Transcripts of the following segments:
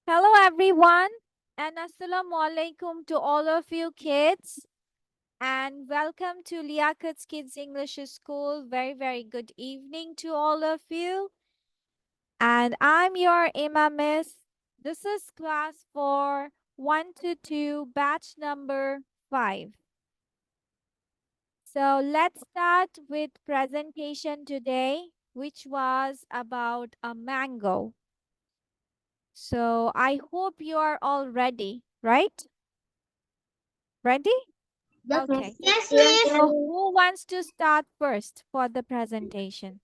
Hello everyone and assalamu alaikum to all of you kids and welcome to Liakat's Kids English School. Very good evening to all of you. And I'm your Imam Miss. This is class 4 1 to 2 batch number 5. So let's start with presentation today which was about a mango. So I hope you are all ready, right? Ready? Yes, Okay. Yes, miss. So who wants to start first for the presentation?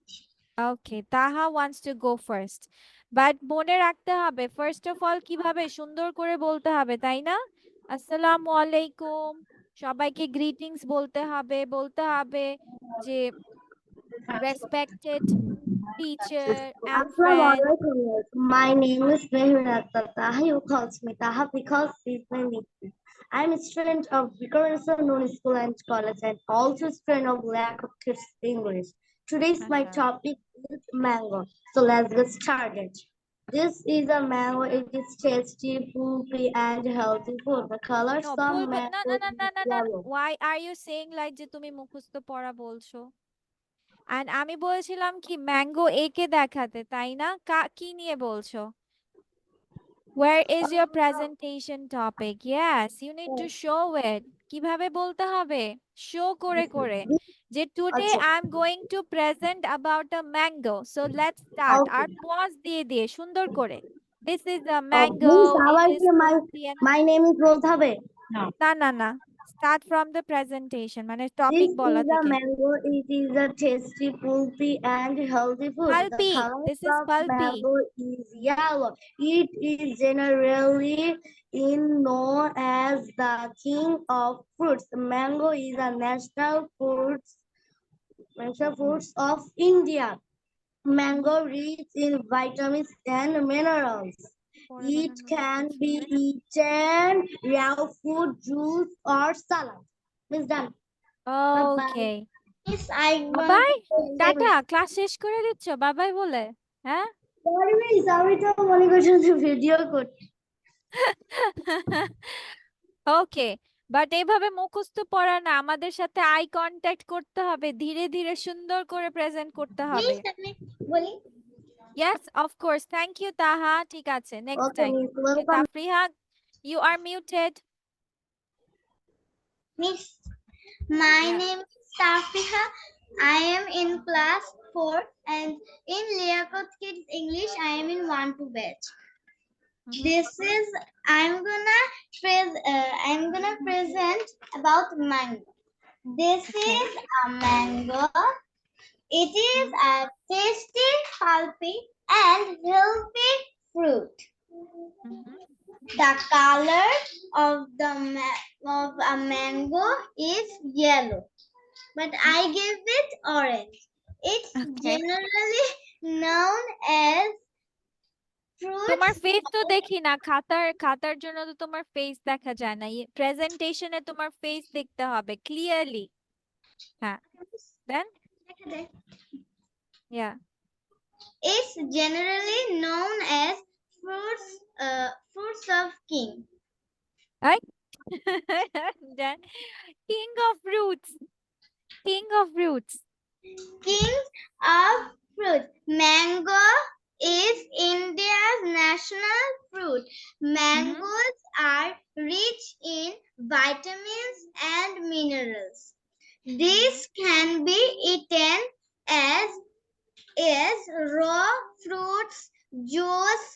Okay, Taha wants to go first. But মনে রাখতে হবে first of all কিভাবে সুন্দর করে বলতে হবে তাই না? আসসালামু আলাইকুম সবাইকে greetings বলতে হবে যে respected teacher and friend. Assalamualaikum. My name is Mehrata Taha. You calls me Taha because it's my nickname. I'm a student of Vikarasa Noon School and College and also a student of Lack of Kids English. Today's my MashaAllah. topic is mango. So let's get started. This is a mango. It is tasty, pulpy, and healthy food. The color No, some না mango না না না is না না yellow. why are you saying like যে তুমি মুখস্থ পড়া বলছো? And আমি বলছিলাম কি ম্যাঙ্গো একে দেখাতে তাই না কি নিয়ে বলছো where is your presentation topic yes you need to show it কিভাবে বলতে হবে show করে করে যে today আচ্ছা, I'm going to present about a mango so let's start okay. R pause দিয়ে সুন্দর করে this is a mango Miss, it is সবাইকে pulpy and my name is বলতে হবে? না start from the presentation মানে This topic বলা is a থেকে mango. It is a tasty, pulpy, and healthy food. The pulpy color this is of pulpy mango is yellow. It is generally known as the king of fruits. Mango is a national fruits of India. Mango rich in vitamins and minerals. পরে It বানানো can দরকার ছিল be eaten raw food, juice, or salad. Miss done. Bye bye. Okay Miss, I want বাবাই to say tata class শেষ করে দিচ্ছ বাবাই বলে হ্যাঁ sorry, miss. আমি তো মনে করছি ভিডিও করছি। ওকে বাট এইভাবে মুখস্থ পড়া না আমাদের সাথে আই কন্ট্যাক্ট করতে হবে ধীরে ধীরে সুন্দর করে প্রেজেন্ট করতে হবে Miss, আমি বলি। Yes of course thank you Taha ঠিক আছে next Okay, time miss. Okay Welcome. Tafriha you are muted Miss, my yeah name is Safiha. I am in class 4 and in Liakot Kids English I am in 1 to batch. This is I'm gonna present about mango. This okay is a mango. It is a tasty, pulpy, and healthy fruit. The color of of a mango is yellow, but I give it orange. It's okay generally known as তোমার fruits. Face তো দেখি না খাতার জন্য তো তোমার face দেখা যায় না প্রেজেন্টেশনে তোমার ফেস দেখতে হবে ক্লিয়ারলি হ্যাঁ দেন ইয়া It's generally known as fruits of king. right then king of fruits king of fruits King of fruits. Mango is India's national fruit. Mangoes are rich in vitamins and minerals. These can be eaten as raw fruits, juice,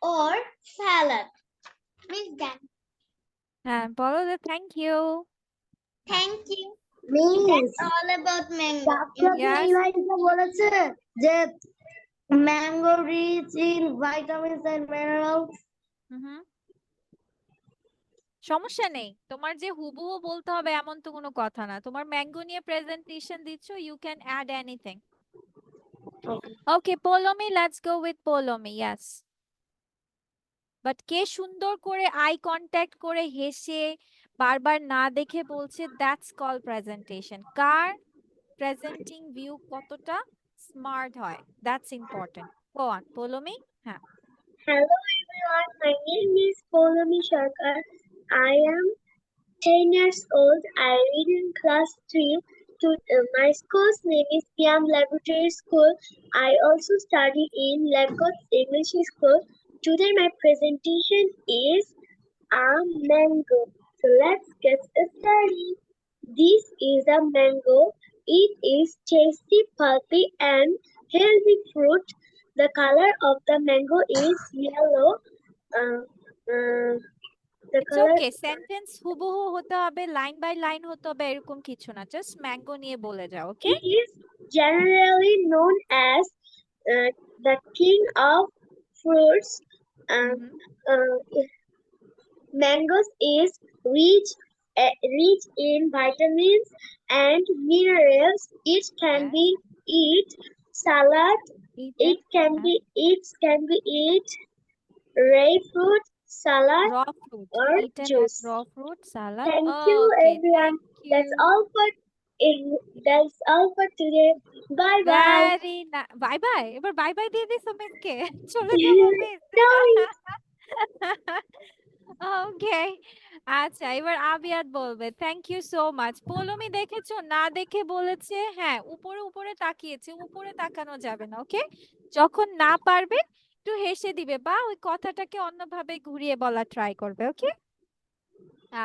or salad. Miss Dan. হ্যাঁ বলো যে thank you Thank you. That's all about mango. Yas বলেছে যে mango rich in vitamins and minerals. সমস্যা নেই তোমার যে হুবহু বলতে হবে এমন তো কোনো কথা না তোমার ম্যাঙ্গো নিয়ে প্রেজেন্টেশন দিচ্ছ you can add anything okay Poulomi let's go with Poulomi yes but কে সুন্দর করে আই কন্ট্যাক্ট করে হেসে বারবার না দেখে বলছে that's call presentation car presenting view কতটা স্মার্ট হয় দ্যাটস ইম্পর্টেন্ট গো অন পোলোমি হ্যাঁ Hello everyone, my name is Polomi Sharkar. I am 10 years old. I read in class 3. My school's name is Piam Laboratory School. I also study in Lagos English School. Today my presentation is a mango. So let's get started. This is a mango. It is tasty, pulpy, and healthy fruit. The color of the mango is yellow. Uh, uh, the it's color okay, sentence হুবহু হতে হবে, line by line হতে হবে, এরকম কিছু না, just mango নিয়ে বলে যাও, ওকে? is generally known as the king of fruits. Uh, mangoes is rich in vitamins and minerals. It can Yes. be eat salad. Eaten, It can yes. be eat raw fruit salad Raw fruit, or eaten as juice. raw fruit salad. Thank you, Okay, everyone. thank That's you. all for that's all for today. Bye bye. Very না, bye bye, এবার bye bye দিয়ে দিছো মিসকে, চলে যাবো miss. Sorry. ওকে, আচ্ছা এবার আবিয়াত বলবে। Thank you so much. Poulomi দেখেছো, না দেখে বলেছে হ্যাঁ, উপরে উপরে তাকিয়েছে, উপরে তাকানো যাবে না, ওকে? যখন না পারবে একটু হেসে দিবে বা ওই কথাটাকে অন্যভাবে ঘুরিয়ে বলা ট্রাই করবে, ওকে?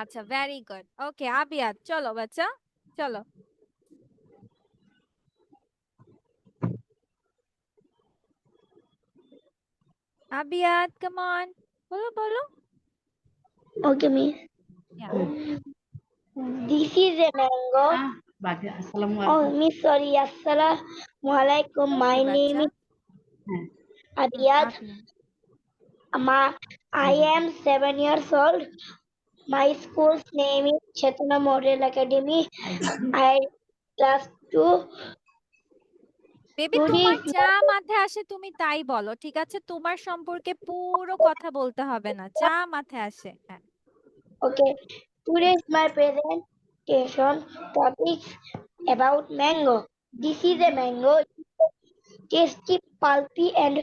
আচ্ছা, ভেরি গুড। ওকে আবিয়াত, চলো বাচ্চা, চলো। আবিয়াত, কাম অন, বলো বলো। Okay, miss. Yeah. This is a mango. Oh, miss, sorry. Assalamualaikum. My Okay, name বাচ্চা। is Abiyat. I am 7 years old. My school's name is Chetna Model Academy. I class 2. Baby, Today তোমার is যা মাথায় আসে তুমি তাই বলো, ঠিক আছে? তোমার সম্পর্কে পুরো কথা বলতে হবে না, যা মাথায় আসে। হ্যাঁ, okay. Today is my presentation topic about mango. This is a mango. Tasty, pulpy, and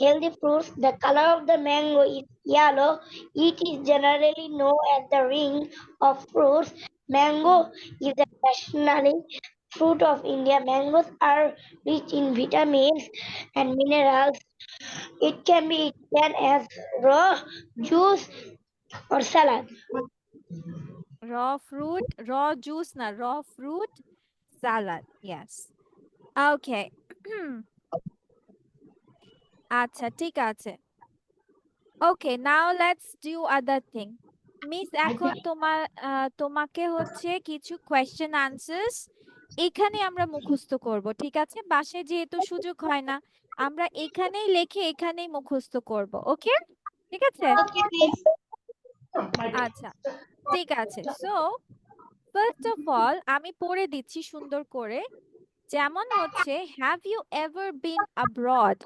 healthy fruits. The color of the mango is yellow. It is generally known as the ring of fruits. Mango is the national fruit of India. Mangoes are rich in vitamins and minerals. It can be eaten as raw, juice, or salad. Raw fruit, raw juice না, raw fruit salad, yes. Okay, আচ্ছা ঠিক আছে। Okay, now let's do other thing. Miss এখন তোমাকে হচ্ছে কিছু question answers এখানে আমরা মুখস্থ করব, ঠিক আছে? বাসায় যেহেতু সুযোগ হয় না, আমরা এখানেই লিখে এখানেই মুখস্থ করব, ওকে? ঠিক আছে, Okay, miss. আচ্ছা ঠিক আছে। সো ফার্স্ট অফ অল আমি পড়ে দিচ্ছি সুন্দর করে। যেমন হচ্ছে, have you ever been abroad,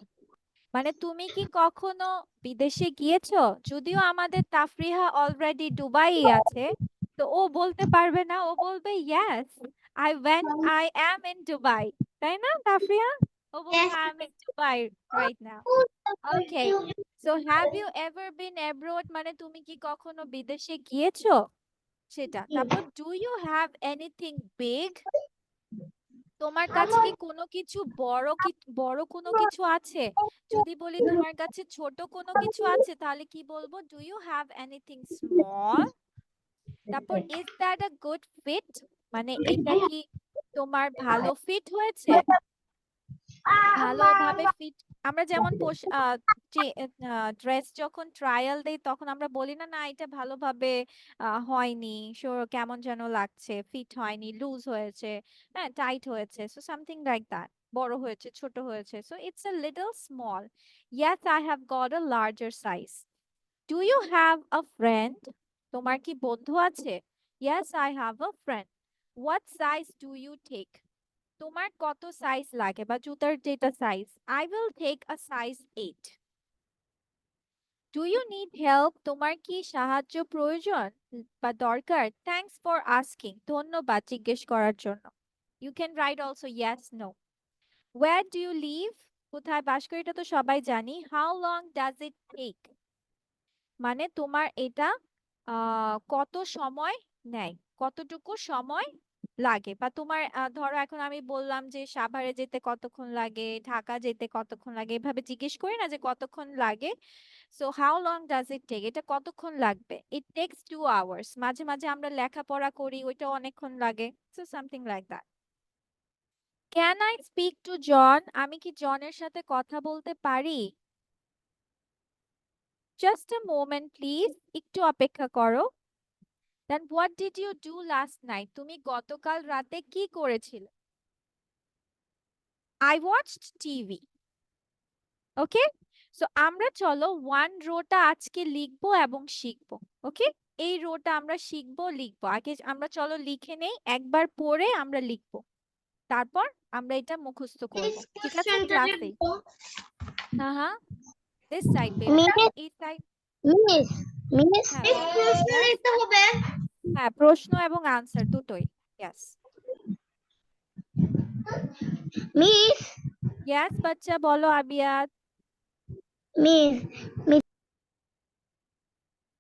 মানে তুমি কি কখনো বিদেশে গিয়েছো? যদিও আমাদের তাফরিহা অলরেডি দুবাই আছে, তো ও বলতে পারবে না, ও বলবে yes I am in Dubai, তাই না তাফরিহা? ও বলবে Yes. I am in Dubai right now. Okay, so have you ever been abroad মানে তুমি কি কখনো বিদেশে গিয়েছো, সেটা। তারপর do you have anything big, তোমার কাছে কি কোনো কিছু বড় কোনো কিছু আছে? যদি বলি তোমার কাছে ছোট কোনো কিছু আছে, তাহলে কি বলবো? Do you have anything small? তারপর is that a good fit, মানে এটা কি তোমার ভালো ফিট হয়েছে, ভালোভাবে ফিট। আমরা যেমন ড্রেস যখন ট্রায়াল দেই তখন আমরা বলি না, না এটা ভালোভাবে হয়নি, কেমন যেন লাগছে, ফিট হয়নি, লুজ হয়েছে, হ্যাঁ টাইট হয়েছে, সো সামথিং লাইক দ্যাট, বড় হয়েছে, ছোট হয়েছে, so it's a little small. Yes I have got a larger size. Do you have a friend, তোমার কি বন্ধু আছে? Yes I have a friend. What size do you take, তোমার কত সাইজ লাগে বা জুতার যেটা size? I will take a size 8। Do you need help, তোমার কি সাহায্য প্রয়োজন বা দরকার? থ্যাঙ্কস ফর আস্কিং, ধন্যবাদ জিজ্ঞেস করার জন্য। You can write also yes no. Where do you live, কোথায় বাস করি এটা তো সবাই জানি। How long does it take, মানে তোমার এটা কত সময় নেয়, কতটুকু সময় লাগে, বা তোমার ধরো এখন আমি বললাম যে সাভারে যেতে কতক্ষণ লাগে, ঢাকা যেতে কতক্ষণ লাগে, এভাবে জিজ্ঞেস করি না যে কতক্ষণ লাগে। So how long does it take, এটা কতক্ষণ লাগবে। ইট টেক্স 2 hours, মাঝে মাঝে আমরা লেখাপড়া করি, ওইটা অনেকক্ষণ লাগে। So something like that. Can I speak to John, আমি কি জনের সাথে কথা বলতে পারি। জাস্ট আ মোমেন্ট প্লিজ, একটু অপেক্ষা করো। Then what did you do last night, তুমি গতকাল রাতে কি করেছিলে। I watched TV. Okay, so আমরা চলো ওয়ান রোটা আজকে লিখবো এবং শিখবো। ওকে, এই রোটা আমরা শিখবো লিখবো, আগে আমরা চলো লিখে নেই, একবার পড়ে আমরা লিখবো, তারপর আমরা এটা মুখস্থ করব। This ঠিক আছে question ক্লাসে। হ্যাঁ হ্যাঁ, দিস সাইড বেবি, মিস এই সাইড। মিস মিস হ্যাঁ মিস বলো। প্রশ্ন Yes? লিখতে হবে। হ্যাঁ, প্রশ্ন এবং আনসার দুটোই। ইয়েস মিস ইয়েস বাচ্চা, বলো আবিয়াত। মিস মিস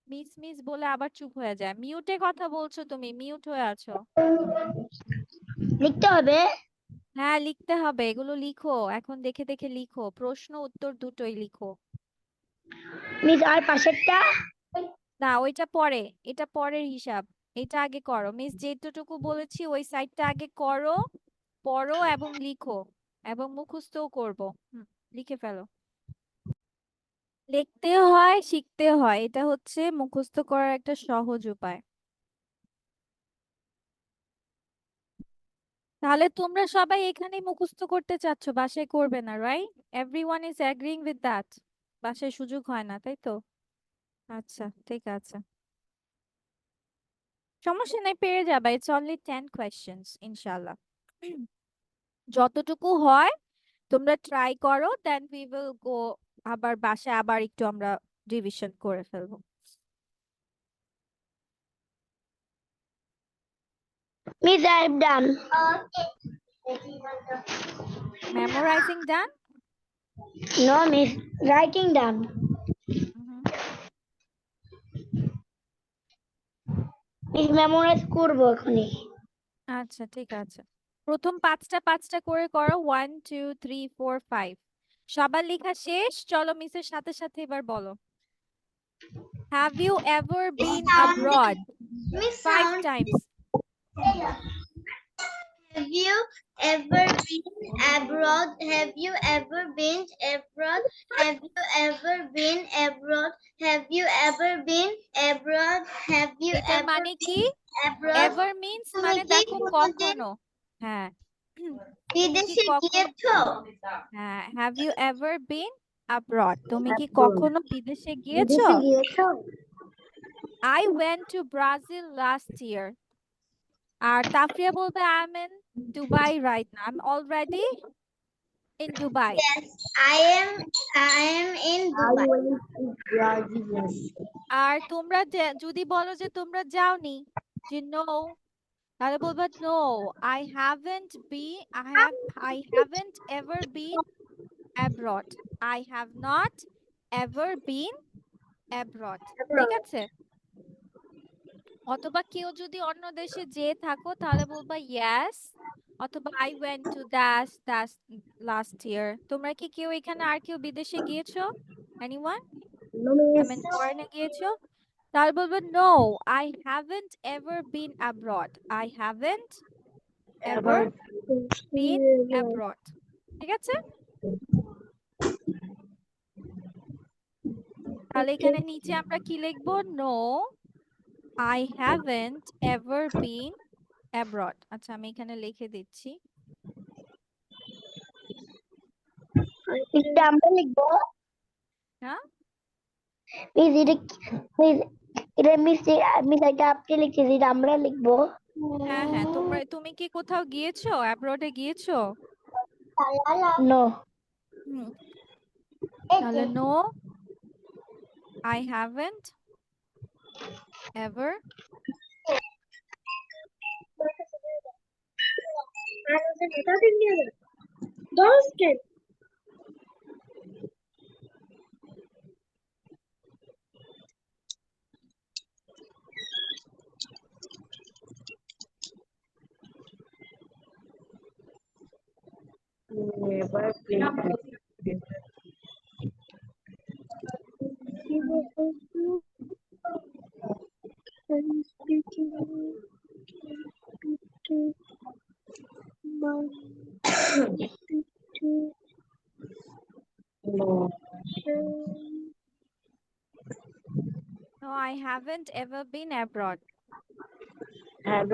মিস মিস বলে আবার চুপ হয়ে যায়, মিউটে কথা বলছো তুমি, মিউট হয়ে আছো। লিখতে হবে। হ্যাঁ লিখতে হবে, এগুলো লিখো, এখন দেখে দেখে লিখো, প্রশ্ন উত্তর দুটোই লিখো। মিস আর পাশেরটা না ওইটা পরে, এটা পরের হিসাব, এটা আগে করো। মিস যেটুকু বলেছি ওই সাইডটা আগে করো, পড়ো এবং লিখো, এবং মুখস্থও করবো। লিখে ফেলো। লিখতে হয়, শিখতে হয়, এটা হচ্ছে মুখস্থ করার একটা সহজ উপায়। তাহলে তোমরা সবাই এখানে মুখস্থ করতে চাচ্ছ, বাসায় করবে না, right? Everyone is agreeing with that, বাসায় সুযোগ হয় না, তাই তো? আচ্ছা ঠিক আছে, সমস্যা নেই, পেরে যাবে। ইটস অনলি 10 কোয়েশ্চেন্স ইনশাআল্লাহ। যতটুকু হয় তোমরা ট্রাই করো, দেন উই উইল গো, আবার বাসায় আবার একটু আমরা রিভিশন করে ফেলবো। Miss I have done. Memorising done. No miss writing done. Miss memorise করবো এখনই। আচ্ছা ঠিক আছে, প্রথম পাঁচটা পাঁচটা করে করো, 1 2 3 4 5। সবার লেখা শেষ, চলো মিসের সাথে সাথে এবার বলো। Have you ever been abroad, miss 5 sound. Times. Have you ever been abroad? Have you ever been abroad? Have you ever been abroad? Have you ever been abroad? Have you এটার ever মানে কি? been abroad? Ever means তুমি মানে কি দেখো কোনোদিন কখনো। হ্যাঁ, তুমি কি বিদেশে কখন, গিয়েছো? হ্যাঁ, have you ever been abroad, তুমি কি কখনো বিদেশে গিয়েছো? বিদেশে গিয়েছো? I went to Brazil last year. আর তাফরিয়া বলবে I am in Dubai right now, I am already in Dubai. Yes, I am in Dubai. I went to Brazil, yes. আর তোমরা যদি বলো যে তোমরা যাওনি, যে নো, তাহলে বলবা no, I haven't ever been abroad. I have not ever been abroad. ঠিক আছে? অথবা কেউ যদি অন্য দেশে যেয়ে থাকো তাহলে বলবা yes, অথবা I went to that last year. তোমরা কি কেউ এখানে আর কেউ বিদেশে গিয়েছো? Anyone? No, I miss. mean ফরেনে গিয়েছো? তাহলে বলবে no, I haven't ever been abroad. I haven't ever been abroad. ঠিক আছে? তাহলে এখানে নিচে আমরা কি লিখবো? No, I haven't ever been abroad. আচ্ছা আমি এখানে লিখে দিচ্ছি। এটা আমরা লিখবো। হ্যাঁ মিস এটা মিস এটা মিস মিস এটা আপনি লিখেছি এটা আমরা লিখবো। হ্যাঁ হ্যাঁ, তুমি কি কোথাও গিয়েছো, অ্যাব্রোডে গিয়েছো? নো। হুম, তাহলে no, I haven't ever never been. No. No, I haven't ever been abroad. Have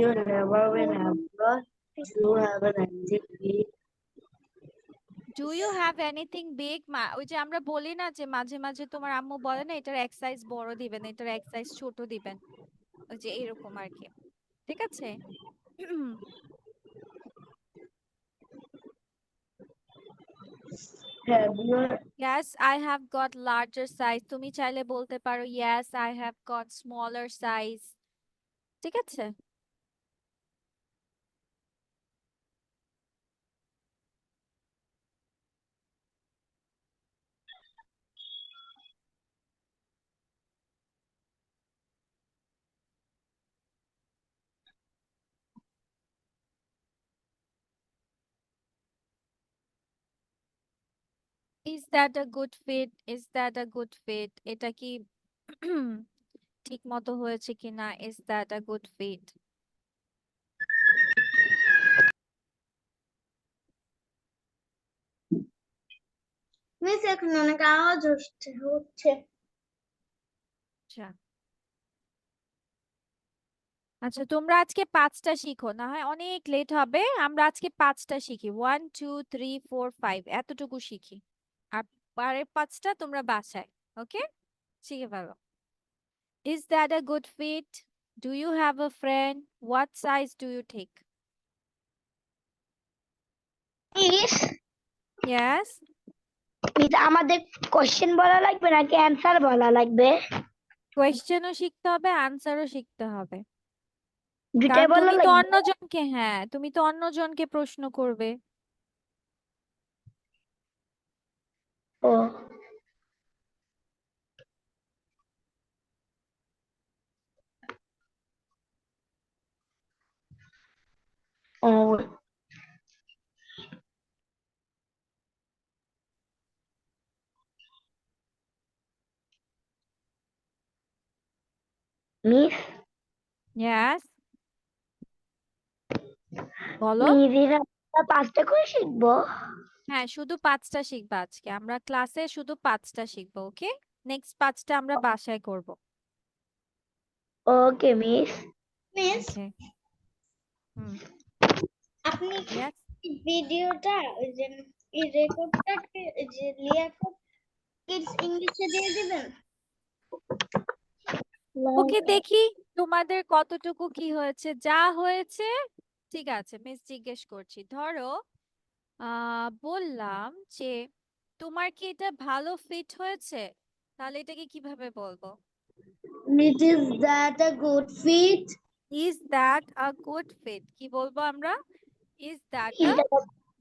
you never been abroad? You have an activity. Do you have anything big? ওই যে আমরা বলি না যে মাঝে মাঝে তোমার আম্মু বলে না এটার এক সাইজ বড় দিবেন, এটার এক সাইজ ছোট দিবেন, ওই যে এরকম আর কি। ঠিক আছে? Have you Yes, I have got larger size. তুমি চাইলে বলতে পারো yes, I have got smaller size. ঠিক আছে? Is that a good fit? Is that a good fit? এটা কি ঠিক মতো হয়েছে কিনা? Is that a good fit? Miss এখন অনেক আওয়াজ হচ্ছে আচ্ছা আচ্ছা, তোমরা আজকে 5টা শিখো, না হয় অনেক লেট হবে। আমরা আজকে 5টা শিখি, 1 2 3 4 5 এতটুকু শিখি, আর পরের 5টা তোমরা বাসায়। ওকে, শিখে ফেলো। Is that a good fit? Do you have a friend? What size do you take? Miss Yes, miss আমাদের কোশ্চেন বলা লাগবে নাকি অ্যানসার বলা লাগবে কোয়েশ্চেনও শিখতে হবে, আনসারও শিখতে হবে, দুটাই কারণ বলা তুমি তো লাগবে অন্যজনকে, হ্যাঁ তুমি তো অন্যজনকে প্রশ্ন করবে। ও ও মিস Yes, বলো। মিস আমরা 5টা করে শিখবো হ্যাঁ, শুধু 5টা শিখবা আজকে, আমরা ক্লাসে শুধু 5টা শিখবো। ওকে, নেক্সট 5টা আমরা বাসায় করব। ওকে মিস মিস ওকে, হুম, আপনি yes. ভিডিওটা ওই যে এই রেকর্ডটা যে লিয়াকত কিডস ইংলিশে দিয়ে দিবেন ওকে, দেখি তোমাদের কতটুকু কি হয়েছে। যা হয়েছে ঠিক আছে, মিস জিজ্ঞেস করছি। ধরো বললাম যে তোমার কি এটা ভালো ফিট হয়েছে, তাহলে এটাকে কিভাবে বলবো? It is that a good fit? Is that a good fit, কি বলবো আমরা? Is that a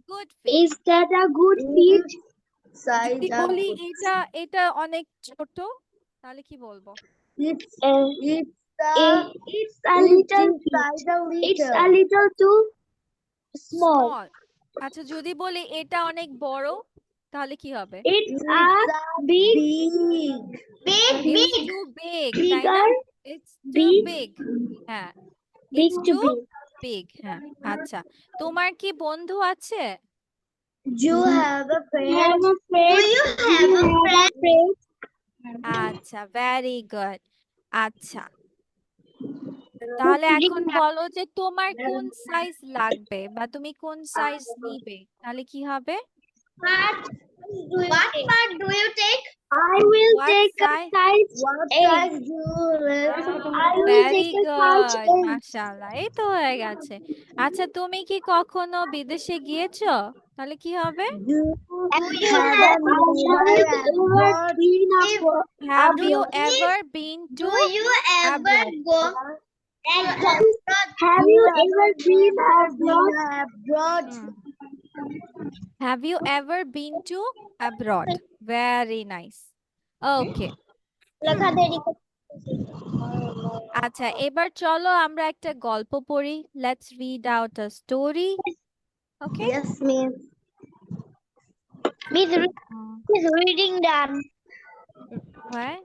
good fit. Is that a good fit? যদি Size বলি up. এটা এটা অনেক ছোট, তাহলে কি বলবো? It's it's a little fit. It's a little too small. Small. আচ্ছা, যদি বলি এটা অনেক বড়, তাহলে কি হবে? It's a big, It's big, too big, তাই না? bigger, It's too big, big. হ্যাঁ, big it's to too big. big. হ্যাঁ, আচ্ছা। তোমার কি বন্ধু আছে? You have a friend? Do you have a friend? আচ্ছা, ভেরি গুড। আচ্ছা, তাহলে এখন বলো যে তোমার কোন সাইজ লাগবে বা তুমি কোন সাইজ নিবে, তাহলে কি হবে? What part do you take? I will What take a size? size. What size do you I will very take a size good, 8. মাশাআল্লাহ, এই তো হয়ে গেছে। আচ্ছা, তুমি কি কখনো বিদেশে গিয়েছো, তাহলে কি হবে? Do you have Have you ever been to Do you ever abroad? go abroad? Have you ever been abroad? Hmm. Have you ever been to abroad? Very nice. Okay. লেখা দেরি আচ্ছা, এবার চলো আমরা একটা গল্প পড়ি। Let's read out a story. Okay? Yes, Miss. Miss, Uh, reading done. What?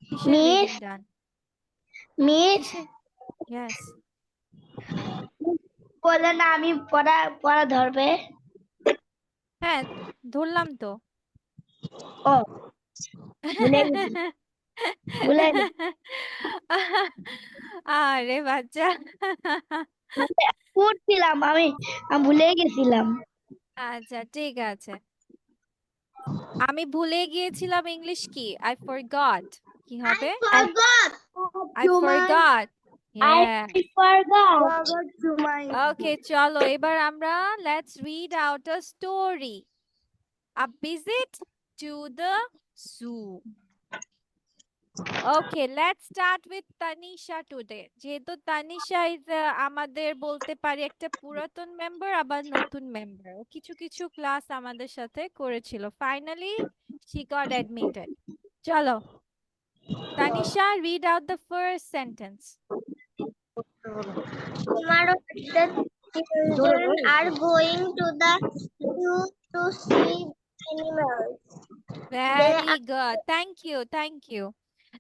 কিসের Miss, reading done? Miss, কিসের? Yes. বলে না আমি পড়া পড়া ধরবে। হ্যাঁ, ধরলাম তো। ও ভুলে গেছি ভুলে গেছি। আরে বাচ্চা। পড়ছিলাম আমি আমি ভুলে গেছিলাম। আচ্ছা, ঠিক আছে। আমি ভুলে গিয়েছিলাম ইংলিশ কি? I forgot. কি হবে? forgot I forgot. Yeah. forgot to my Okay, চলো এবার আমরা let's read out a story. A visit to the zoo. Okay, let's start with Tanisha today. যেহেতু Tanisha is আমাদের বলতে পারি একটা পুরাতন মেম্বার আবার নতুন মেম্বার। ও কিছু কিছু ক্লাস আমাদের সাথে করেছিল। Finally, she got admitted. চলো, Tanisha, read out the first sentence. Tomorrow the children are going to the zoo to see animals. Very good. Thank you. Thank you.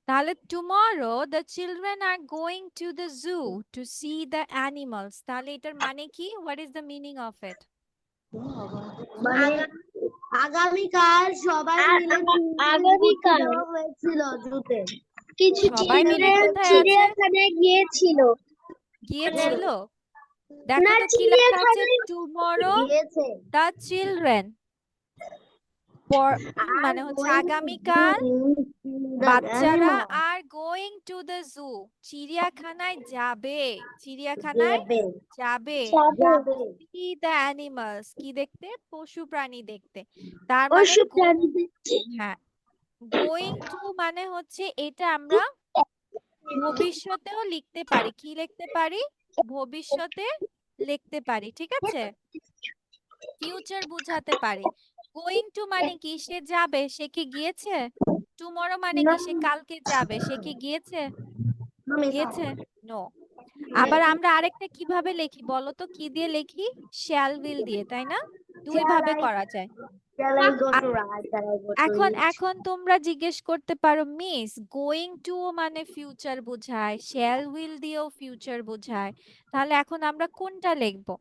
তাহলে tomorrow the children are going to the zoo to see the animals. তাহলে এটার মানে কি? What is the meaning of it? আগামীকাল সবাই মিলে আগামীকাল হয়েছিল জুতে কিছু সবাই মিলে কোথায় আছে? চিড়িয়াখানায় গিয়েছিল গিয়েছিল? দেখো না তো কি লেখা আছে? চিড়িয়াখানায় tomorrow গিয়েছে the children মানে হচ্ছে আগামীকাল বাচ্চারা are going to the zoo চিড়িয়াখানায় যাবে চিড়িয়াখানায় যাবে সি দ্য অ্যানিমালস কি দেখতে পশু প্রাণী দেখতে তার মানে হ্যাঁ গোয়িং টু মানে হচ্ছে এটা আমরা ভবিষ্যতেও লিখতে পারি কি লিখতে পারি ভবিষ্যতে লিখতে পারি ঠিক আছে ফিউচার বোঝাতে পারি গোয়িং টু মানে কি সে যাবে সে কি গিয়েছে টুমরো মানে কি সে কালকে যাবে সে কি গিয়েছে গিয়েছে নো আবার আমরা আরেকটা কিভাবে লিখি বলো তো কি দিয়ে লিখি শ্যাল উইল দিয়ে তাই না দুই ভাবে করা যায় এখন এখন তোমরা জিজ্ঞেস করতে পারো মিস গোয়িং টু মানে ফিউচার বোঝায় শ্যাল উইল দিয়েও ফিউচার বোঝায় তাহলে এখন আমরা কোনটা লিখবো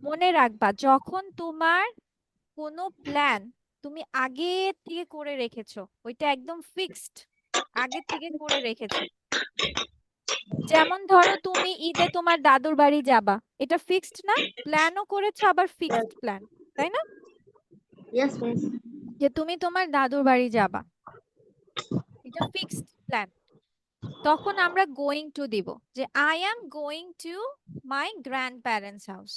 মনে রাখবা যখন তোমার কোনো প্ল্যান তুমি আগে থেকে করে রেখেছো ওইটা একদম ফিক্সড আগে থেকে করে রেখেছো যেমন ধরো তুমি ঈদে তোমার দাদুর বাড়ি যাবা এটা ফিক্সড না প্ল্যানও করেছো আবার ফিক্সড প্ল্যান তাই না যে তুমি তোমার দাদুর বাড়ি যাবা এটা ফিক্সড প্ল্যান তখন আমরা গোয়িং টু দিব যে I am going to my grandparents house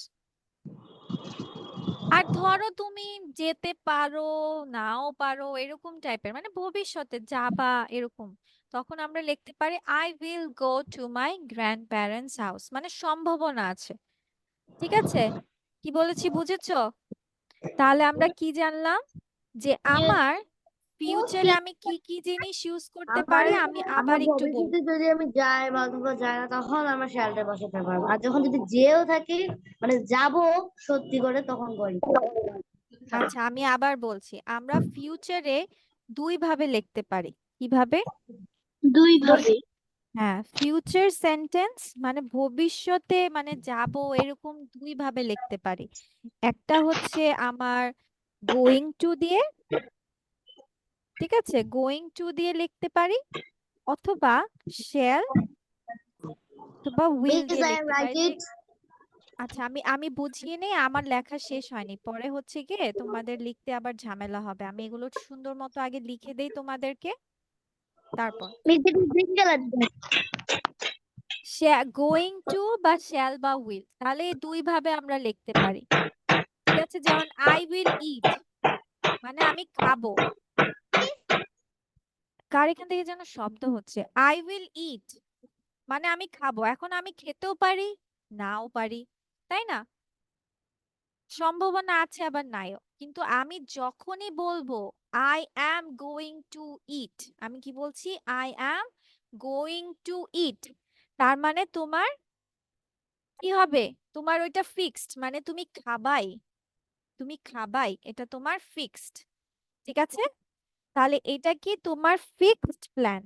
আর ধরো তুমি যেতে পারো নাও পারো এরকম টাইপের মানে ভবিষ্যতে যাবা এরকম তখন আমরা লিখতে পারি I will go to my grandparents house মানে সম্ভাবনা আছে ঠিক আছে কি বলেছি বুঝেছো তাহলে আমরা কি জানলাম যে আমার ফিউচারে আমি কি কি জিনিস ইউজ করতে পারি আমি আবার একটু বলবো ভবিষ্যতে যদি আমি যাই বা অথবা যাই না তখন আমরা শেয়ারটা বসাতে পারবো আর যখন যদি যেও থাকি মানে যাব সত্যি করে তখন করি আচ্ছা আমি আবার বলছি আমরা ফিউচারে দুই ভাবে লিখতে পারি কিভাবে দুই ভাবে হ্যাঁ ফিউচার সেন্টেন্স মানে ভবিষ্যতে মানে যাব এরকম দুই ভাবে লিখতে পারি একটা হচ্ছে আমার গোয়িং টু দিয়ে ঠিক আছে গোয়িং টু দিয়ে লিখতে পারি অথবা শ্যাল অথবা উইল দিয়ে লিখতে পারি যে আচ্ছা আমি আমি বুঝিয়ে নেই আমার লেখা শেষ হয়নি পরে হচ্ছে গিয়ে তোমাদের লিখতে আবার ঝামেলা হবে আমি এগুলো সুন্দর মতো আগে লিখে দেই তোমাদেরকে তারপর গোয়িং টু বা শ্যাল বা উইল তাহলে এই দুই ভাবে আমরা লিখতে পারি ঠিক আছে যেমন আই উইল ইট মানে আমি খাবো কার এখান থেকে যেন শব্দ হচ্ছে আই উইল ইট মানে আমি খাবো এখন আমি খেতেও পারি নাও পারি তাই না সম্ভাবনা আছে আবার নাইও কিন্তু আমি যখনই বলবো আই অ্যাম গোয়িং টু ইট আমি কি বলছি I am going two eat তার মানে তোমার কি হবে? তোমার ওইটা ফিক্সড, মানে তুমি খাবাই, এটা তোমার ফিক্সড। ঠিক আছে, তাহলে এটা কি তোমার ফিক্সড প্ল্যান?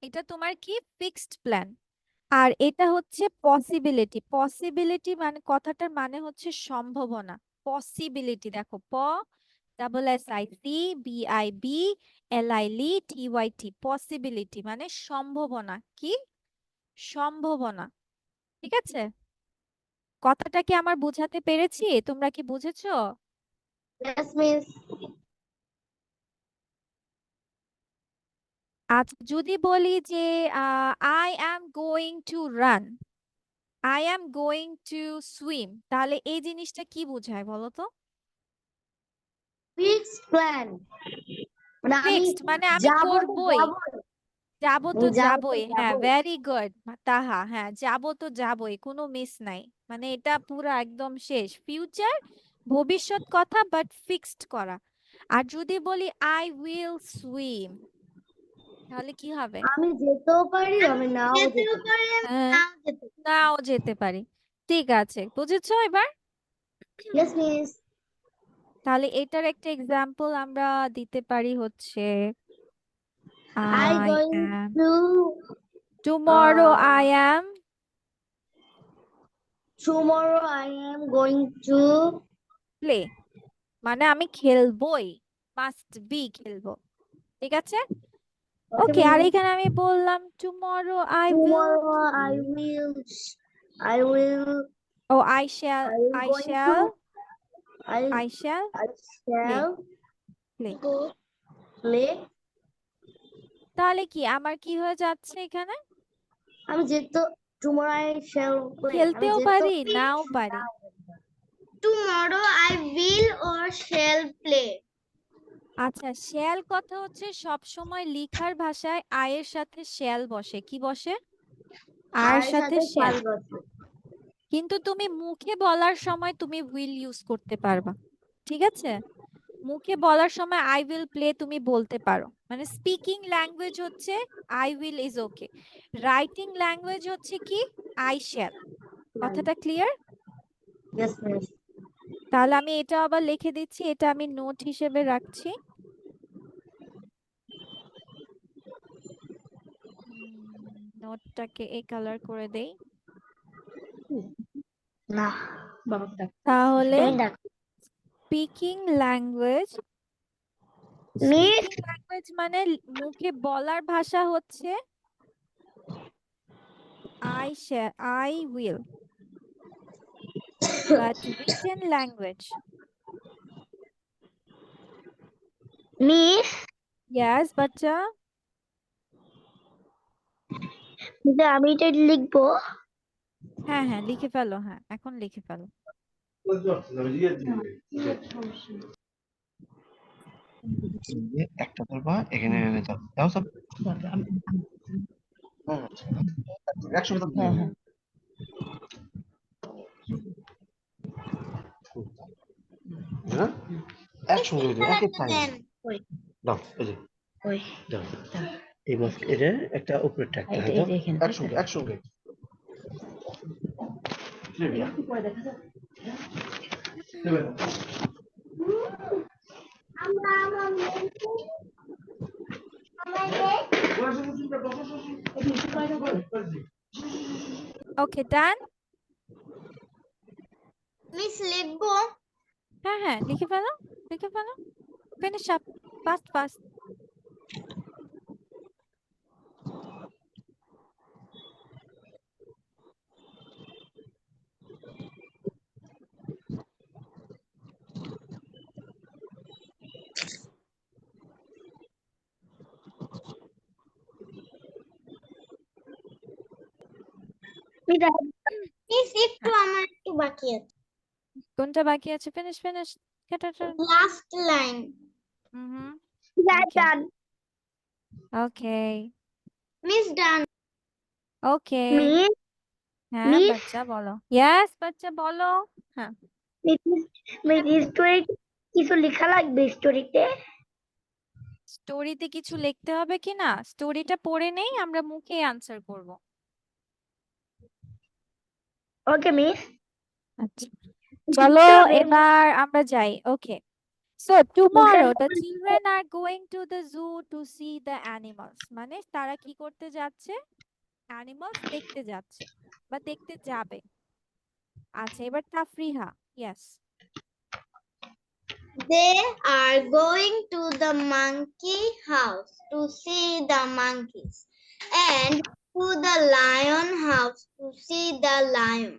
এটা তোমার কি ফিক্সড প্ল্যান। আর এটা হচ্ছে পসিবিলিটি। পসিবিলিটি মানে কথাটার মানে হচ্ছে সম্ভাবনা। পসিবিলিটি, দেখো P double S I C B I B L I লি টি ওয়াই টি, পসিবিলিটি মানে সম্ভাবনা। কি? সম্ভাবনা। ঠিক আছে, কথাটা কি আমার বোঝাতে পেরেছি? তোমরা কি বুঝেছো? Yes, miss. আচ্ছা, যদি বলি যে I am going to run, I am going to swim, তাহলে এই জিনিসটা কি বোঝায় বলো তো? Fixed plan. মানে আমি ফিক্সড মানে আমি যাবো তো করবই, যাবোই। যাবো আমি তো যাবো তো যাবই। হ্যাঁ, যাবোই। ভেরি গুড তাহা, হ্যাঁ যাবো তো যাবই, কোনো মিস নাই। মানে এটা পুরো একদম শেষ, ফিউচার, ভবিষ্যৎ কথা, বাট ফিক্সড করা। আর যদি বলি আই উইল সুইম, তাহলে কি হবে? আমি যেতেও পারি, আমি নাও যেতে পারি। হ্যাঁ, নাও যেতে পারি। ঠিক আছে, বুঝেছো এবার? Yes, miss. তাহলে এটার একটা এক্সাম্পল আমরা দিতে পারি হচ্ছে I I going am, to tomorrow I uh, am, tomorrow I am going to play, মানে আমি খেলবই, মাস্ট বি খেলবো। ঠিক আছে, okay, ওকে। আর miss. এখানে আমি বললাম tomorrow I will Tomorrow play, I will ও I shall, I will I going shall, to I I shall I play, shall play. go play. তাহলে কি আমার কি হয়ে যাচ্ছে এখানে? আমি যেতে tomorrow I shall play. আমি খেলতেও যেতে পারি, নাও পারি। tomorrow I will or shall play. আচ্ছা, শ্যাল কথা হচ্ছে সব সময় লিখার ভাষায় আয়ের সাথে শ্যাল বসে। কি বসে? আয়ের আর সাথে সাথে শ্যাল। shall বসে। কিন্তু তুমি মুখে বলার সময় তুমি উইল ইউজ করতে পারবা। ঠিক আছে, মুখে বলার সময় আই উইল প্লে তুমি বলতে পারো। মানে স্পিকিং ল্যাঙ্গুয়েজ হচ্ছে I will is okay, writing language হচ্ছে কি আই শ্যাল। কথাটা ক্লিয়ার? Yes, miss. তাহলে আমি এটা আবার লিখে দিচ্ছি, এটা আমি নোট হিসেবে রাখছি। নোটটাকে এই কালার করে দেই। না, বাবা ডাক। তাহলে তুমি ডাক। Speaking language, miss speaking language মানে মুখে বলার ভাষা হচ্ছে I shall, I will, but written language, miss yes বাচ্চা। আমি এটা লিখবো। হ্যাঁ হ্যাঁ, লিখে ফেলো, হ্যাঁ এখন লিখে ফেলো। একটা ধরবা এখানে এনে দাও দাও সব একশো দাও হ্যাঁ একসঙ্গে দাও এক এক টাইম দাও এই যে দাও এই মাছ এটা একটা উপরেরটা একটা হ্যাঁ দাও একসঙ্গে একসঙ্গে ওকে, ডান। মিস লিখবো। হ্যাঁ হ্যাঁ, লিখে ফেলো, লিখে ফেলো, finish up, fast fast. Miss একটু আমার একটু বাকি আছে। কোনটা বাকি আছে? Finish finish, last line. Hmm, That's okay done. Okay Miss done. Okay. Miss, হ্যাঁ miss, বাচ্চা বলো, ইয়েস বাচ্চা বলো। হ্যাঁ, miss, miss, story কিছু লেখা লাগবে স্টোরিতে? স্টোরিতে কিছু লিখতে হবে কি না? স্টোরিটা পড়ে নেই, আমরা মুখে আনসার করব। Okay, miss. আচ্ছা, চলো এবার আমরা যাই। ওকে, so tomorrow the children are going to the zoo to see the animals. মানে তারা কি করতে যাচ্ছে? অ্যানিমালস দেখতে যাচ্ছে বা দেখতে যাবে। আচ্ছা, এবার তাফরিহা। Yes. They are going to the monkey house to see the monkeys and to the lion house to see the lion.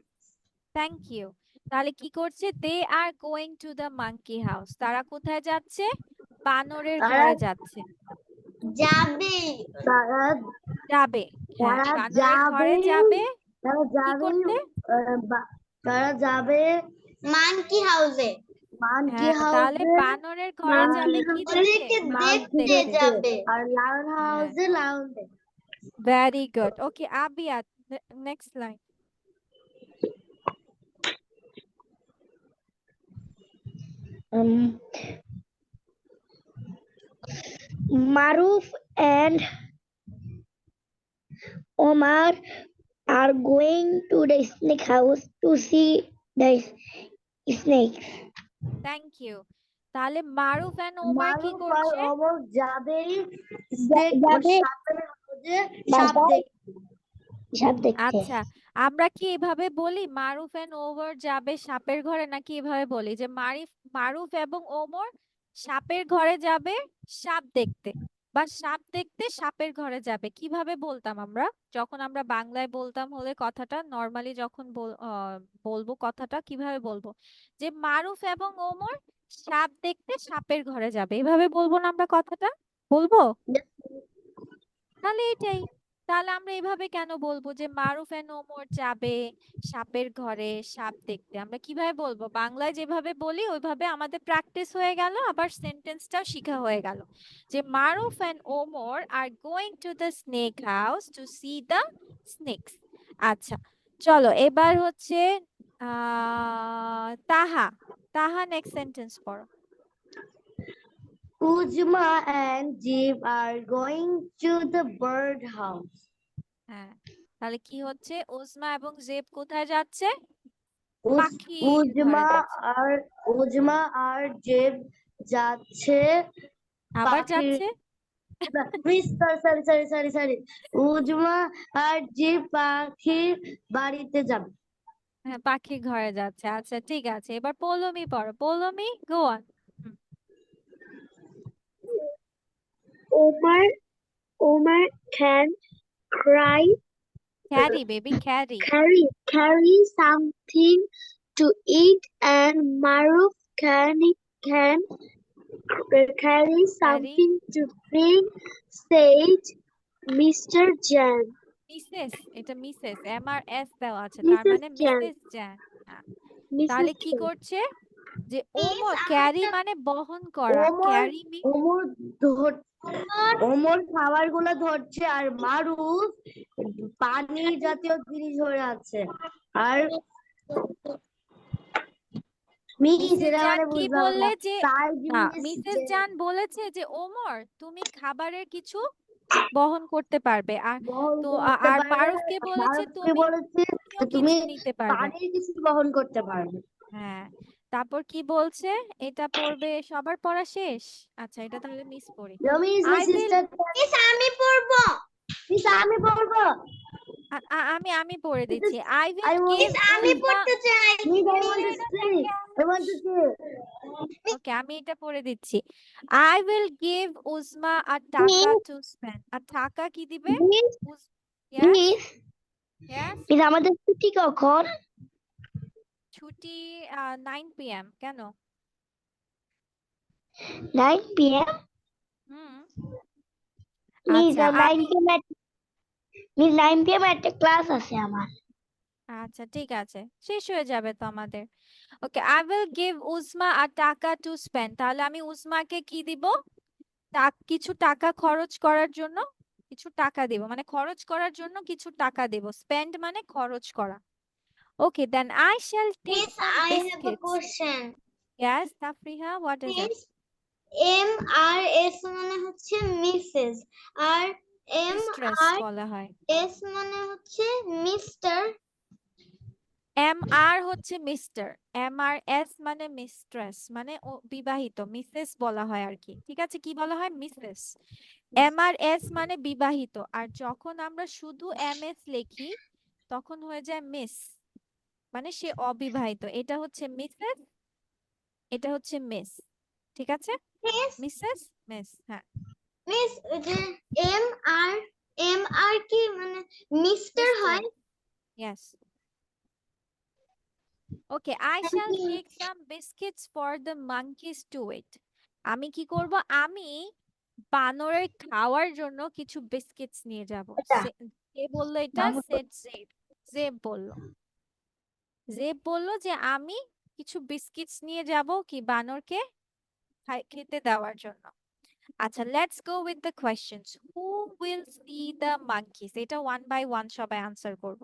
Thank you. তাহলে কি করছে? They are going to the monkey house. তারা কোথায় যাচ্ছে? বানরের ঘরে যাচ্ছে। যাবে তারা যাবে, হ্যাঁ, তারা বানরের ঘরে যাবে। তারা কি যাবে করতে? তারা যাবে monkey house. মাঙ্কি হ্যাঁ, তাহলে হাউসে বানরের ঘরে যাবে কি দেখতে? ওদেরকে মাংকি দেখতে দেখতে। যাবে। আর লায়ন হ্যাঁ, হাউসে লায়ন দেখতে। Very good. Okay, Abiyat, next line. Maruf and Omar are going to the snake house to see the snakes. Thank you. তাহলে মারুফ এন্ড ওমর কি মারুফ আর করছে? ওমর যাবে snake বা সাপের খোঁজে সাপ দেখতে। আচ্ছা, আমরা কি এভাবে বলি মারুফ এন্ড ওমর যাবে সাপের ঘরে, নাকি এভাবে বলি যে মারুফ এবং ওমর সাপের ঘরে যাবে সাপ দেখতে, বা সাপ দেখতে সাপের ঘরে যাবে? কিভাবে বলতাম আমরা যখন আমরা বাংলায় বলতাম হলে কথাটা নরমালি যখন বলবো কথাটা কিভাবে বলবো? যে মারুফ এবং ওমর সাপ দেখতে সাপের ঘরে যাবে, এভাবে বলবো না আমরা কথাটা? বলবো? তাহলে এটাই। তাহলে আমরা এভাবে কেন বলবো যে মারুফ এন্ড ওমর যাবে সাপের ঘরে সাপ দেখতে? আমরা কিভাবে বলবো? বাংলায় যেভাবে বলি ওইভাবে আমাদের প্র্যাকটিস হয়ে গেল, আবার সেন্টেন্সটাও শিখা হয়ে গেল যে Maruf and Omar are going to the snake house to see the snakes. আচ্ছা, চলো এবার হচ্ছে তাহা। তাহা নেক্সট সেন্টেন্স পড়ো। Uzma and Jeep are going to the bird house. হ্যাঁ, তাহলে কি হচ্ছে? ওজমা এবং জেব কোথায় যাচ্ছে? উজ- পাখির ঘরে যাচ্ছে। উজমা আর জেব যাচ্ছে আবার পাখির যাচ্ছে? মিস সরি উজমা আর জেব পাখির বাড়িতে যাবে। হ্যাঁ, পাখির ঘরে যাচ্ছে। আচ্ছা, ঠিক আছে, এবার পৌলমি পড়ো। Poulomi, go on. Omar can cry carry baby, carry. carry something to eat and Maruf can carry carry, something to drink, said Mr. Jan. Mrs, এটা মিসেস, এম আর এস দেওয়া আছে, তার Mrs. মানে Jan. Mrs Jan. তাহলে Mrs. কি Jan. করছে? যে Miss, Omar, carry মানে বহন করা, ওমর ক্যারি ওমর ধর ওমর খাবার গুলো ধরছে আর মারুফ পানি জাতীয় জিনিস ধরে আছে। আর মিস মিসেস এটা জান মানে কি বুঝলাম বললে না যে তাই না, জিনিস মিসেস জান বলেছে যে ওমর তুমি খাবারের কিছু বহন করতে পারবে, আর বহন তো করতে আর পারবে। মারুফকে বলেছে মারুফকে তুমি বলেছে যে তুমি কিছু নিতে পারবে। পানির কিছু বহন করতে পারবে। হ্যাঁ, তারপর কি বলছে? এটা পড়বে, সবার পড়া শেষ? আচ্ছা, এটা তাহলে মিস পড়ি। মিস আই উইল, Miss, আমি পড়বো। মিস আমি বলবো। আমি পড়ে দিচ্ছি। I I will want give Miss, আমি উজমা। পড়তে চাই। Miss, I want to see. I want to see. ওকে, আমি এটা পড়ে দিচ্ছি। আই উইল গিভ উজমা আ টাকা টু স্পেন্ড। আর টাকা কি দিবে? Miss yes, miss yes. Miss আমাদের ছুটি কখন? ছুটি 9 PM। কেন? 9 p.m. হুম, মিস আচ্ছা 9 p.m. Miss 9 p.m. একটা ক্লাস আছে আমার। আচ্ছা, ঠিক আছে, শেষ হয়ে যাবে তো আমাদের। ওকে, আই উইল গিভ উজমা আ টাকা টু স্পেন্ড। তাহলে আমি উজমাকে কি দিব? কিছু টাকা খরচ করার জন্য কিছু টাকা দেব, মানে খরচ করার জন্য কিছু টাকা দেব। স্পেন্ড মানে খরচ করা। Okay, then I shall take Miss, some I have a biscuits. question. Yes Tafriha, what is it? Miss, MRS মানে হচ্ছে মিসেস, আর মিস্ট্রেস বলা হয়। MRS মানে হচ্ছে মিস্টার। MR হচ্ছে মিস্টার, MRS মানে মিস্ট্রেস, মানে বিবাহিত, মিসেস বলা হয় আর কি। ঠিক আছে, কি বলা হয়? মিসেস। MRS মানে বিবাহিত, আর যখন আমরা শুধু MS লিখি তখন হয়ে যায় মিস, মানে সে অবিবাহিত। এটা হচ্ছে মিসেস, এটা হচ্ছে মিস। ঠিক আছে, মিস মিসেস, মিস। হ্যাঁ, মিস ওই যে MR কি মানে মিস্টার হয়। yes. Okay, I shall take some biscuits for the monkeys to eat. আমি কি করব? আমি বানরের খাওয়ার জন্য কিছু বিস্কিটস নিয়ে যাব। কে বললো এটা? সেড জেব। জেব বললো। জেব বললো যে আমি কিছু বিস্কিটস নিয়ে যাব কি বানরকে খেতে দেওয়ার জন্য। আচ্ছা, let's go with the questions. Who will see the monkeys? এটা ওয়ান বাই ওয়ান সবাই আনসার করব।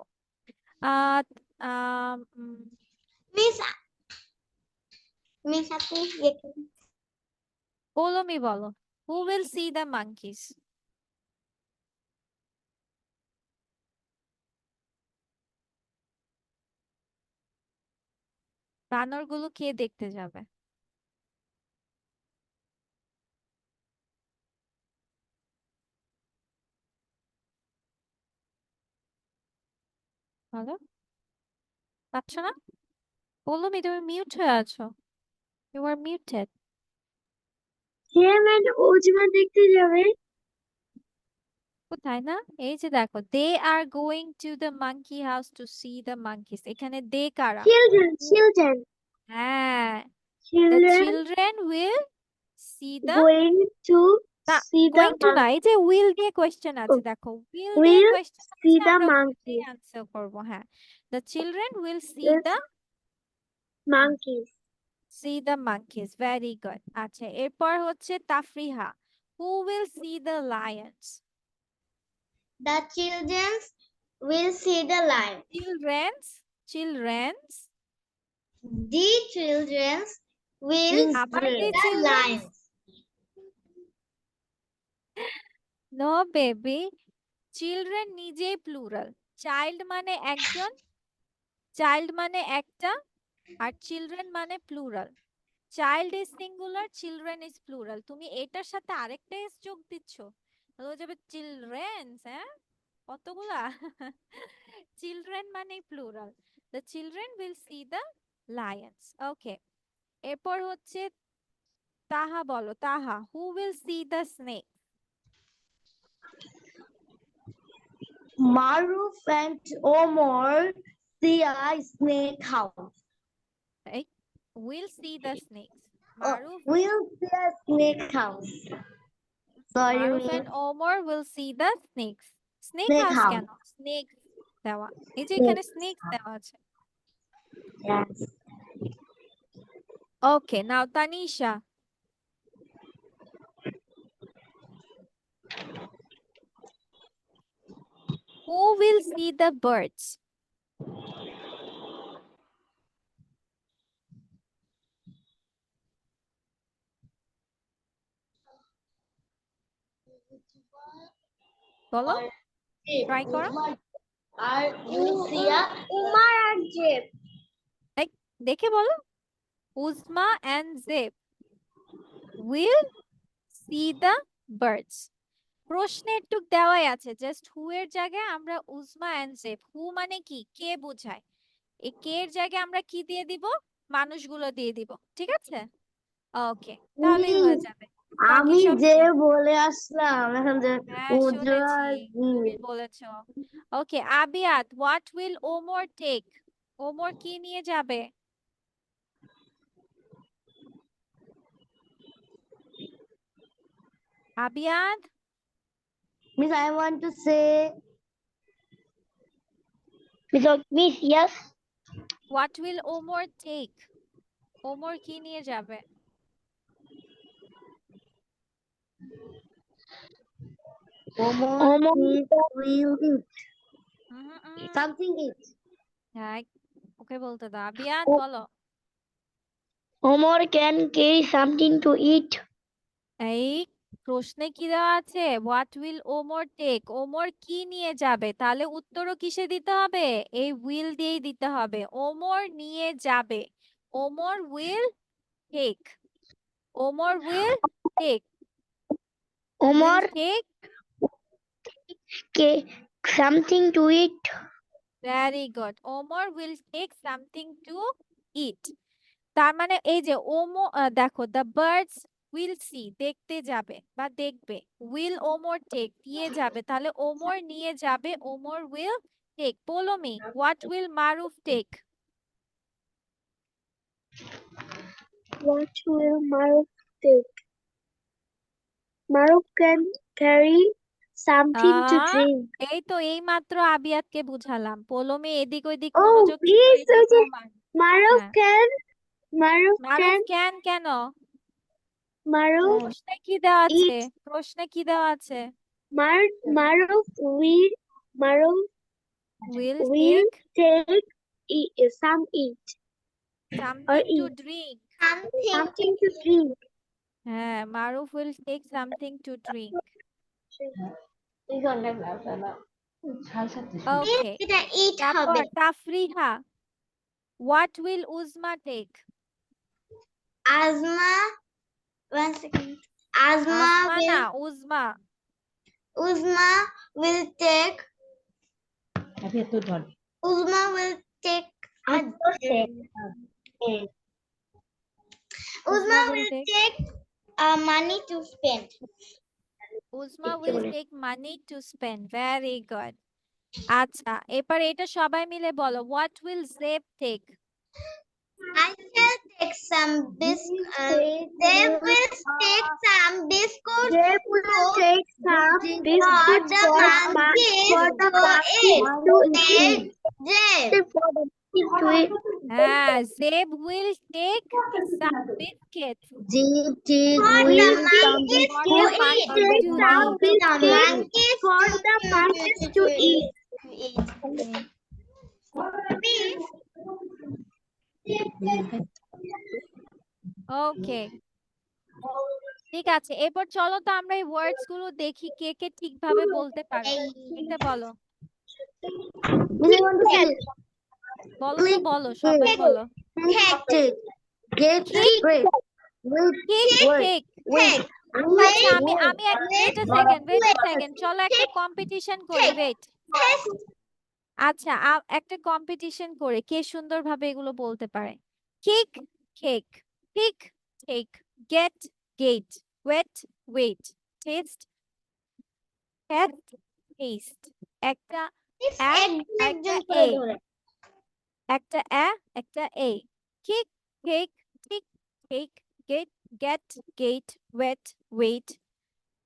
আহ মিস মিস আপনি পৌলমি বলো, who will see the monkeys? বানরগুলো কে দেখতে যাবে? বলো, পাচ্ছ না? পৌলমি, তুমি মিউট হয়ে আছো। You are muted. ওজমা দেখতে যাবে। কোথায়? না, এই যে দেখো, they are going to the monkey house to see the monkeys. এখানে দে কারা? Children হ্যাঁ, the children will see the, going to না, see the গোয়িং টু না, এই যে উইল দিয়ে কোয়েশ্চেন আছে, দেখো উইল দিয়ে will কোয়েশ্চেন see আছে, the আমরা monkey আনসার করব। হ্যাঁ, the children will Will monkeys see the monkeys. Very good. আচ্ছা, এরপর হচ্ছে তাফরিহা, who will see the lions? the children will see the lion. Children's The children will আবার see the the children's? lions. No baby, children নিজেই plural. Child মানে একজন, child মানে একটা, our children মানে plural. Child is singular, children is plural. তুমি এটার সাথে আরেকটা এস যোগ দিচ্ছ, তাহলে হয়ে যাবে চিলড্রেনস। হ্যাঁ, কতগুলা? চিলড্রেন মানে plural. The children will see the lions. Okay, এরপর হচ্ছে তাহা বলো, Taha, who will see the snake? Maruf and Omar see a snake house. Will see the snakes. Oh, Maruf, will see a snake house. Sorry, Maruf miss. and Omar will see the snakes. Snake Snake house house. কেন? Snake দেওয়া, এই যে Snake এখানে snakes দেওয়া আছে। Yes. Okay, now Tanisha. Who will see the birds? বলো, try করো। আর will see a Umar and Jeb. দেখে বলো, Uzma and Zeb will see the birds. প্রশ্নে একটু দেওয়াই আছে, জাস্ট হু এর জায়গায় আমরা উজমা এন্ড জেব। হু মানে কি? কে বোঝায়। এই কে এর জায়গায় আমরা কি দিয়ে দিব? মানুষগুলো দিয়ে দিব। ঠিক আছে, ওকে, তাহলেই হয়ে যাবে। বাকি আমি সব যে same। বলে আসলাম এখন যে হ্যাঁ, শুনেছি তুমি বলেছো। Okay, Abiyat, what will Omar take? Omar কি নিয়ে যাবে? Abiyat, Miss, I want to say Miss, yes. What will Omar take? Omar কি নিয়ে যাবে? Omar will eat something eat. হ্যাঁ, ওকে বলতে দাও। আবিয়াত বলো। Omar can carry something to eat. এই প্রশ্নে কি দেওয়া আছে? What will Omar take? Omar কি নিয়ে যাবে? তাহলে উত্তরও কিসে দিতে হবে? এই উইল দিয়েই দিতে হবে। ওমর নিয়ে যাবে। Omar will take. Omar will take. Omar, take. something to eat. Very good. Omar will take something to eat. তার মানে এই যে দেখো, দ্য বার্ডস উইল সি, দেখতে যাবে বা দেখবে। উইল ওমর টেক, নিয়ে যাবে। তাহলে ওমর নিয়ে যাবে, Omar will take. Poulomi, what will Maruf take? What will Maruf take? Maruf can carry something to drink. এই তো এই মাত্র আবিয়াতকে বুঝালাম। পোলোমি এদিক ওইদিক Oh, মনোযোগ দিও, please, এটা Suji. তোমার। Maruf হ্যাঁ। can, Maruf মারুফ can, কেন? Maruf প্রশ্নে কি দেওয়া আছে? eat. প্রশ্নে কি দেওয়া আছে? Maruf will will take some eat or something to eat drink. something to drink. হ্যাঁ, Maruf will take something to drink. Okay, এটা ইট তারপর হবে। Tafriha, what will Uzma take? Azma, 1 second. Azma will, না, Uzma. Uzma will take, Uzma will take a Uzma will take money to spend. Uzma will take money to spend. Very good. আচ্ছা, এবার এটা সবাই মিলে বলো, what will Zeb take? I shall take some they will take some biscuits They will take some biscuits the for monkeys the to monkeys eat. to They, eat. For the monkeys to eat. হ্যাঁ, Zeb will take some biscuits for the monkeys for to the eat. monkeys to some eat. The biscuits monkeys for the monkeys to eat. ওকে, ঠিক আছে। এরপর চলো তো আমরা এই ওয়ার্ডস গুলো দেখি কে কে ঠিকভাবে বলতে পারো। এটা বলো, বলো তো, বলো, সবাই বলো। Get Kick. great. ঠিক ঠিক। Wait. আচ্ছা, আমি ওয়েট আ সেকেন্ড, চলো একটা কম্পিটিশন করি। ওয়েট। আচ্ছা, একটা কম্পিটিশন করে কে সুন্দরভাবে এগুলো বলতে পারে। Kick, cake, pick, take, get, get, wait, wait, test, test, test. একটা একটা এ, একটা একটা A. Kick, cake, tick, cake, get, get, get, wait, wait,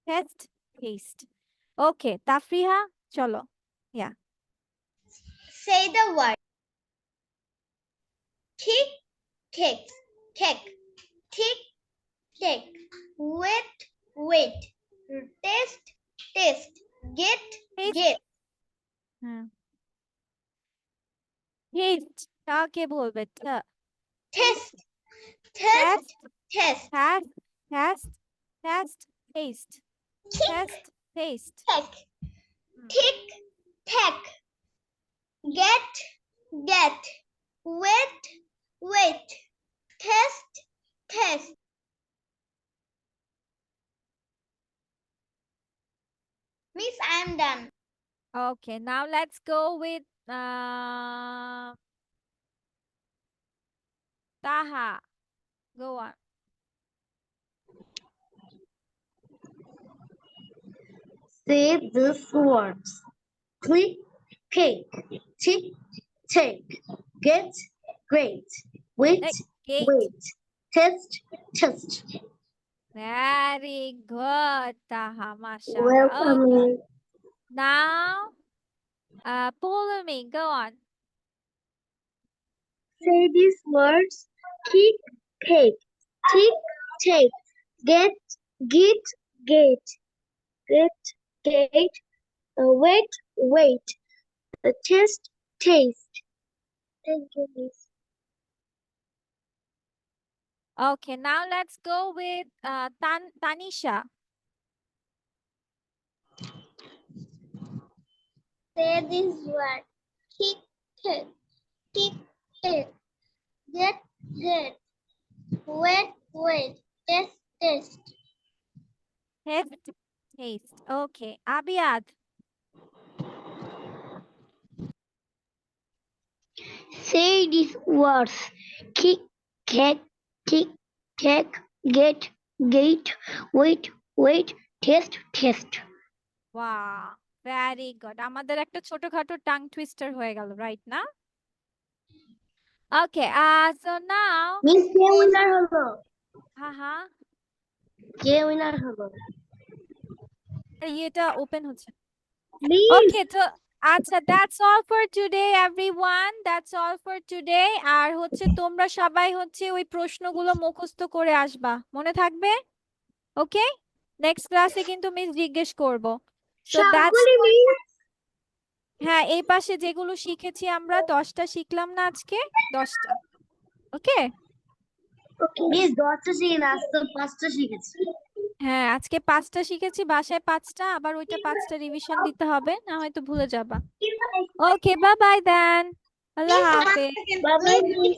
test, test. Okay, Tafriha, চলো। Yeah, Say the word. Tick, tick, tick, tick, tick. Wait, wait. Test, test. Get, Taste. get. হ্যাঁ, test কাকে বলবে? Test, test, test. Test, test, test, taste, Tick, test, taste. tick. Tick, tack. Get, get. Wait, wait. Test, test. Miss, I am done. Okay, now let's go with Taha. Go on. Say these words. Click, cake, tick, take, get, great, wait, Gate. wait, test, test. Very good, Taha. Mashallah. Okay. Now, Pulumi, go on. Say these words. Tick, cake, tick, take, get, get, gate, wait, wait, test, taste. Thank you, Miss. Okay, now let's go with Tanisha. Say this word. Kick, kick, kick, kick. Get, get. Wait, wait. Test, test. Taste. Taste. Okay, Abiyad. Say these words. Kick, cat, tick, tack, get, gate, wait, wait, test, test. Wow, very good. আমাদের একটা ছোটখাটো tongue twister হয়ে গেল, right না? Okay, so now, miss কে winner হলো? haha, কে winner হলো? এটা open হচ্ছে। প্লিজ Okay, তো আচ্ছা, that's all for today everyone. That's all for today. আর হচ্ছে তোমরা সবাই হচ্ছে ওই প্রশ্নগুলো মুখস্থ করে আসবা, মনে থাকবে? ওকে, নেক্সট ক্লাসে কিন্তু মিস জিজ্ঞেস করব। So that's সবগুলি মিস। হ্যাঁ, এই পাশে যেগুলো শিখেছি আমরা 10টা শিখলাম না আজকে? 10টা। ওকে, মিস 10টা শিখি না, আজ তো 5টা শিখেছি। হ্যাঁ আজকে 5টা শিখেছি, বাসায় 5টা, আবার ওইটা 5টা রিভিশন দিতে হবে, না হয়তো ভুলে যাবা। ওকে, বাই বাই দেন, আল্লাহ হাফেজ। Bye bye miss.